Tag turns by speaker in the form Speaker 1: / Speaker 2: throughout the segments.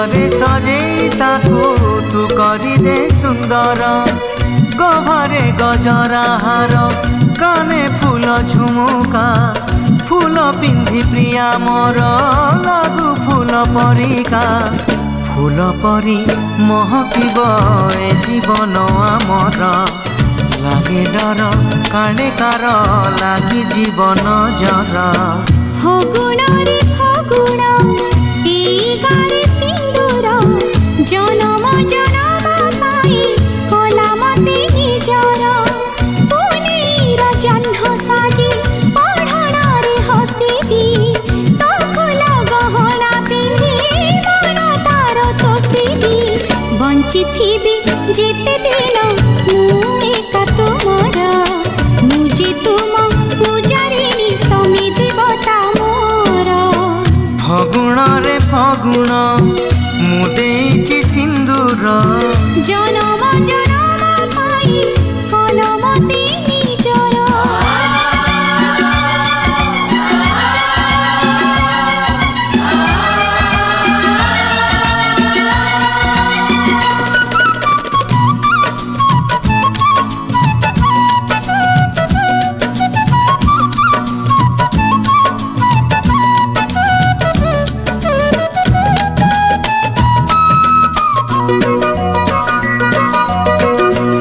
Speaker 1: घरे सजेई ताकू तू करी दे सुंदर गभरे गजरा हार काने फूल झुमुका फूल पिंधि प्रिया मोर लागू फूल परिका फूल परी महकिब ए जीवन आमर लागे डर काणे कार लागी जीवन जर
Speaker 2: फगुण रे फगुण ए गारे सिंदूर जनम जनम पाई कला मते निजर पुनीर जह्न साजी पढ़ण रे हसिबी तो फूल गहना पिंधि मन तार तोसिबी बंची थीबी जेते दिन मु एका तुमर मुझे तुम पूजारिणी तमे देवता मोर
Speaker 1: फगुण रे फगुण मु देइछि सिंदूर
Speaker 2: जनम जनम पाई कलम ते निजर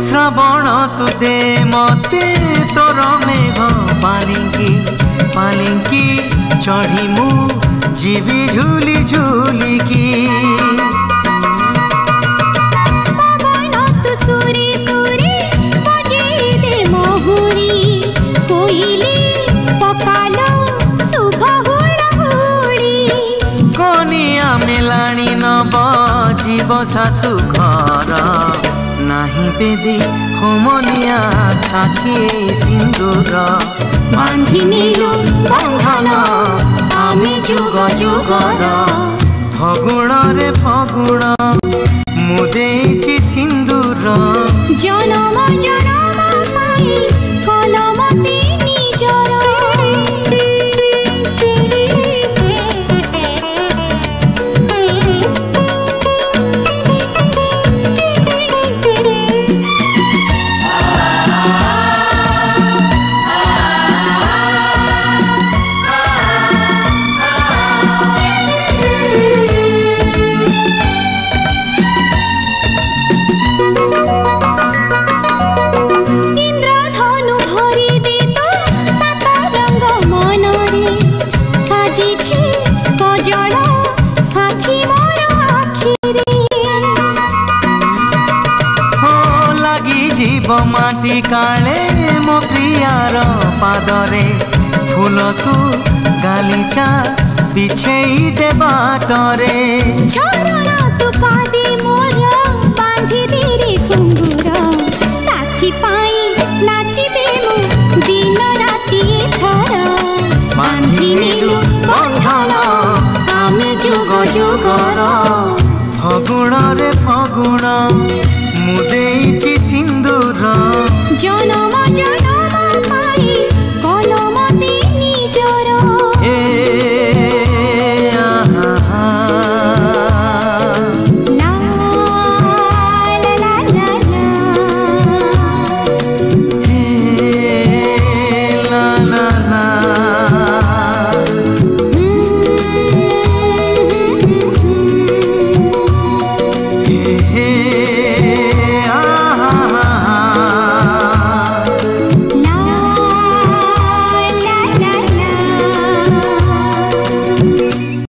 Speaker 1: श्रावण तू दे मते तोर मेघ पालिंकी चढ़ी मु जीवी झूली झूली की
Speaker 2: पवन तु सुरी सुरी बजे दे महुरी कोइली पकालो शुभ हुड़हुड़ी
Speaker 1: कनिया मेलाणी नब जीव शाशु घर नाही बेदी होमनिया साखी सिंदूर
Speaker 2: बांधी नीलु बंधन आमे जुग जुगर
Speaker 1: फगुण रे फगुण मु देइछि सिंदूर
Speaker 2: जनम जनम पाई कलम ते निजर इंद्रधनु भरी दे तो सात रंग मन रे साजिछि कजल साथी मोर आखि रे
Speaker 1: हो लागी जीव माटी काले मो प्रियार पादरे फूल तू गालीचा बिछेई दे बाटरे
Speaker 2: झरण तू पादे मोर बांधी दे रे घुंगुर साथी पाई नाचिबे मु दिन राति थर बांधी नीलु बंधन आमे जुग जुगर
Speaker 1: फगुण रे फगुण मु